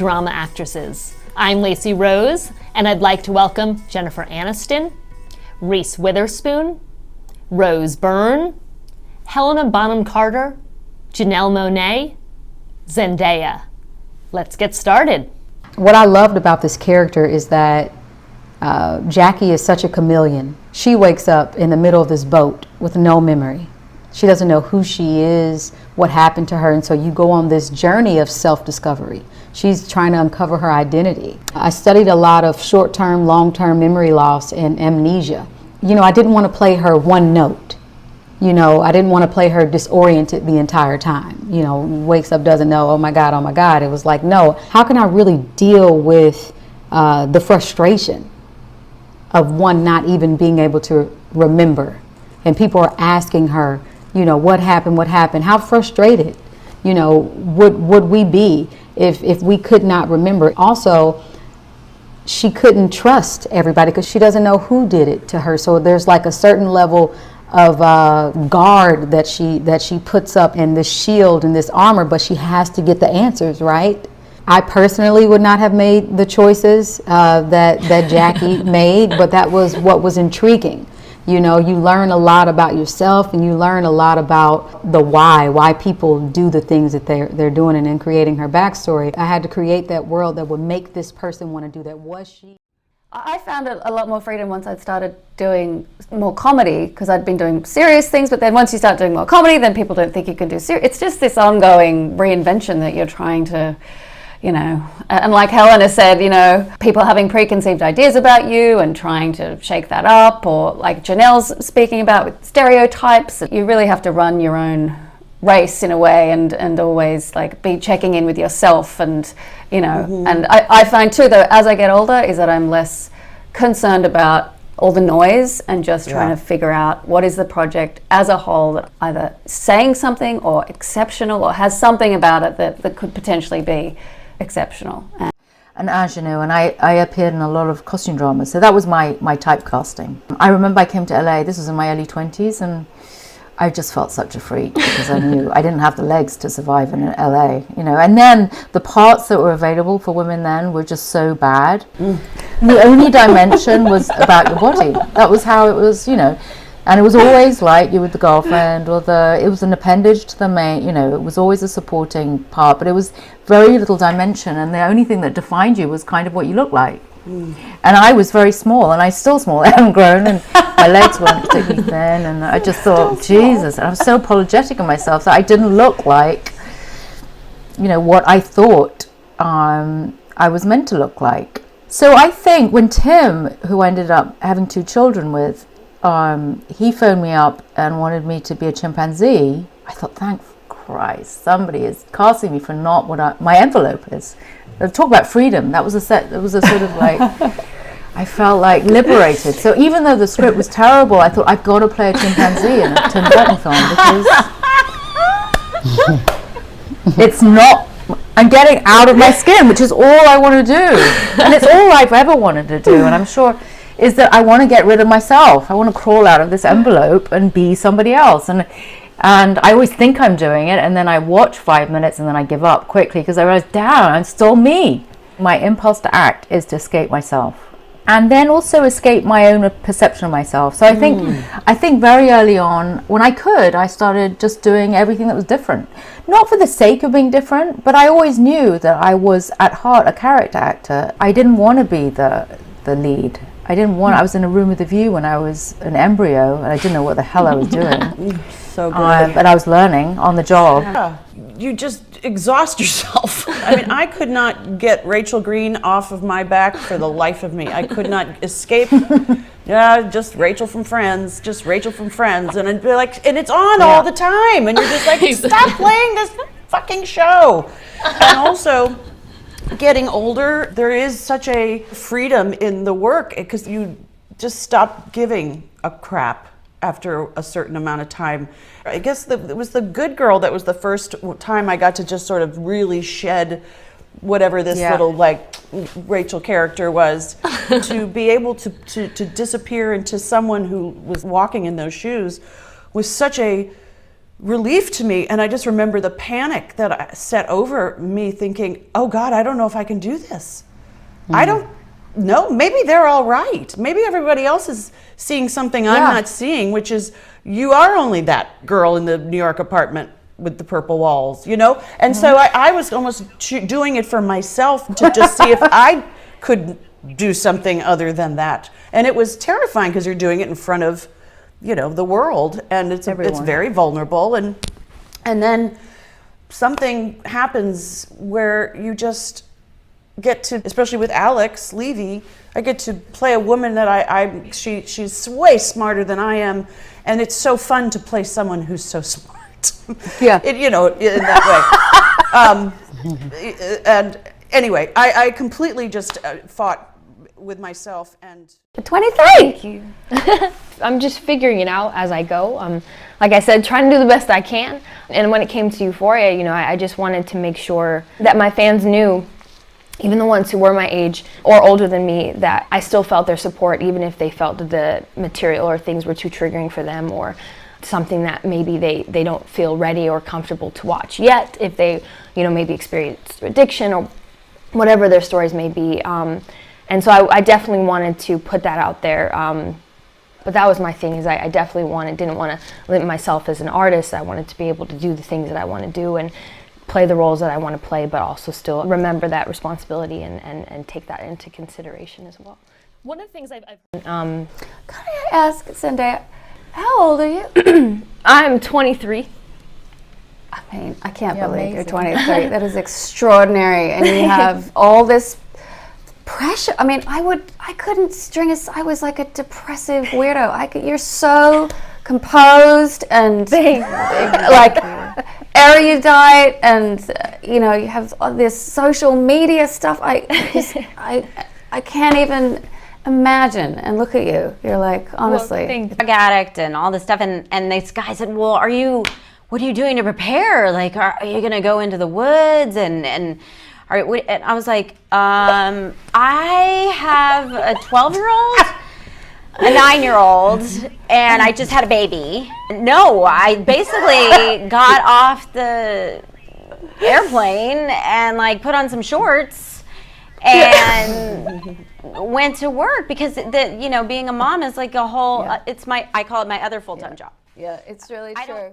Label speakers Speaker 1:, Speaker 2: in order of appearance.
Speaker 1: drama actresses. I'm Lacey Rose, and I'd like to welcome Jennifer Aniston, Reese Witherspoon, Rose Byrne, Helena Bonham Carter, Janelle Monáe, Zendaya. Let's get started.
Speaker 2: What I loved about this character is that Jackie is such a chameleon. She wakes up in the middle of this boat with no memory. She doesn't know who she is, what happened to her, and so you go on this journey of self-discovery. She's trying to uncover her identity. I studied a lot of short-term, long-term memory loss and amnesia. You know, I didn't want to play her one note. You know, I didn't want to play her disoriented the entire time. You know, wakes up, doesn't know, oh my God, oh my God. It was like, no, how can I really deal with the frustration of one not even being able to remember? And people are asking her, you know, what happened, what happened? How frustrated, you know, would we be if we could not remember? Also, she couldn't trust everybody because she doesn't know who did it to her. So there's like a certain level of guard that she puts up, and this shield and this armor, but she has to get the answers, right? I personally would not have made the choices that Jackie made, but that was what was intriguing. You know, you learn a lot about yourself, and you learn a lot about the why people do the things that they're doing. And in creating her backstory, I had to create that world that would make this person want to do that. Was she?
Speaker 3: I found it a lot more freedom once I'd started doing more comedy, because I'd been doing serious things, but then once you start doing more comedy, then people don't think you can do serious. It's just this ongoing reinvention that you're trying to, you know, and like Helena said, you know, people having preconceived ideas about you and trying to shake that up, or like Janelle's speaking about with stereotypes. You really have to run your own race in a way, and always like be checking in with yourself, and you know, and I find too, though, as I get older, is that I'm less concerned about all the noise and just trying to figure out what is the project as a whole, that either saying something or exceptional or has something about it that could potentially be exceptional.
Speaker 4: An ingenue, and I appeared in a lot of costume dramas, so that was my typecasting. I remember I came to LA, this was in my early 20s, and I just felt such a freak because I knew I didn't have the legs to survive in LA, you know. And then the parts that were available for women then were just so bad. The only dimension was about your body. That was how it was, you know. And it was always like you with the girlfriend, or it was an appendage to the main, you know, it was always a supporting part, but it was very little dimension, and the only thing that defined you was kind of what you looked like. And I was very small, and I'm still small. I haven't grown, and my legs weren't particularly thin, and I just thought, Jesus, and I was so apologetic of myself that I didn't look like, you know, what I thought I was meant to look like. So I think when Tim, who I ended up having 2 children with, he phoned me up and wanted me to be a chimpanzee, I thought, thank Christ, somebody is casting me for not what my envelope is. Talk about freedom. That was a sort of like, I felt like liberated. So even though the script was terrible, I thought, I've got to play a chimpanzee in a Tim Burton film, because it's not, I'm getting out of my skin, which is all I want to do. And it's all I've ever wanted to do. And I'm sure is that I want to get rid of myself. I want to crawl out of this envelope and be somebody else. And I always think I'm doing it, and then I watch 5 minutes and then I give up quickly because I realize, damn, I'm still me. My impulse to act is to escape myself, and then also escape my own perception of myself. So I think very early on, when I started just doing everything that was different. Not for the sake of being different, but I always knew that I was at heart a character actor. I didn't want to be the lead. I was in a room with a view when I was an embryo, and I didn't know what the hell I was doing.
Speaker 5: So good.
Speaker 4: But I was learning on the job.
Speaker 5: Yeah. You just exhaust yourself. I mean, I could not get Rachel Green off of my back for the life of me. I could not escape. Just Rachel from Friends, and it'd be like, and it's on all the time, and you're just like, stop playing this fucking show. And also, getting older, there is such a freedom in the work because you just stop giving a crap after a certain amount of time. I guess it was The Good Girl that was the first time I got to just sort of really shed whatever this little like Rachel character was, to be able to disappear into someone who was walking in those shoes was such a relief to me. And I just remember the panic that set over me, thinking, oh God, I don't know if I can do this. I don't know. Maybe they're all right. Maybe everybody else is seeing something I'm not seeing, which is you are only that girl in the New York apartment with the purple walls, you know? And so I was almost doing it for myself to just see if I could do something other than that. And it was terrifying because you're doing it in front of, you know, the world, and it's very vulnerable, and then something happens where you just get to, especially with Alex Levy, I get to play a woman that she's way smarter than I am, and it's so fun to play someone who's so smart.
Speaker 3: Yeah.
Speaker 5: You know, in that way. And anyway, I completely just fought with myself and
Speaker 3: 23.
Speaker 6: Thank you. I'm just figuring it out as I go. Like I said, trying to do the best I can. And when it came to Euphoria, you know, I just wanted to make sure that my fans knew, even the ones who were my age or older than me, that I still felt their support, even if they felt that the material or things were too triggering for them, or something that maybe they don't feel ready or comfortable to watch yet, if they, you know, maybe experienced addiction or whatever their stories may be. And so I definitely wanted to put that out there. But that was my thing, is I definitely didn't want to limit myself as an artist. I wanted to be able to do the things that I want to do and play the roles that I want to play, but also still remember that responsibility and take that into consideration as well.
Speaker 1: One of the things I've
Speaker 3: Could I ask, Zendaya, how old are you?
Speaker 6: I'm 23.
Speaker 3: I mean, I can't
Speaker 4: You're
Speaker 3: believe you're
Speaker 4: amazing.
Speaker 3: 23. That is extraordinary, and you have all this pressure. I mean, I couldn't string I was like a depressive weirdo. You're so composed and like erudite, and you know, you have all this social media stuff. I can't even imagine. And look at you. You're like, honestly.
Speaker 7: Drug addict and all this stuff, and this guy said, well, what are you doing to prepare? Like, are you gonna go into the woods and I was like, I have a 12-year-old, a 9-year-old, and I just had a baby. No, I basically got off the airplane and like put on some shorts and went to work, because you know, being a mom is like a whole, I call it my other full-time job.
Speaker 3: Yeah, it's really true.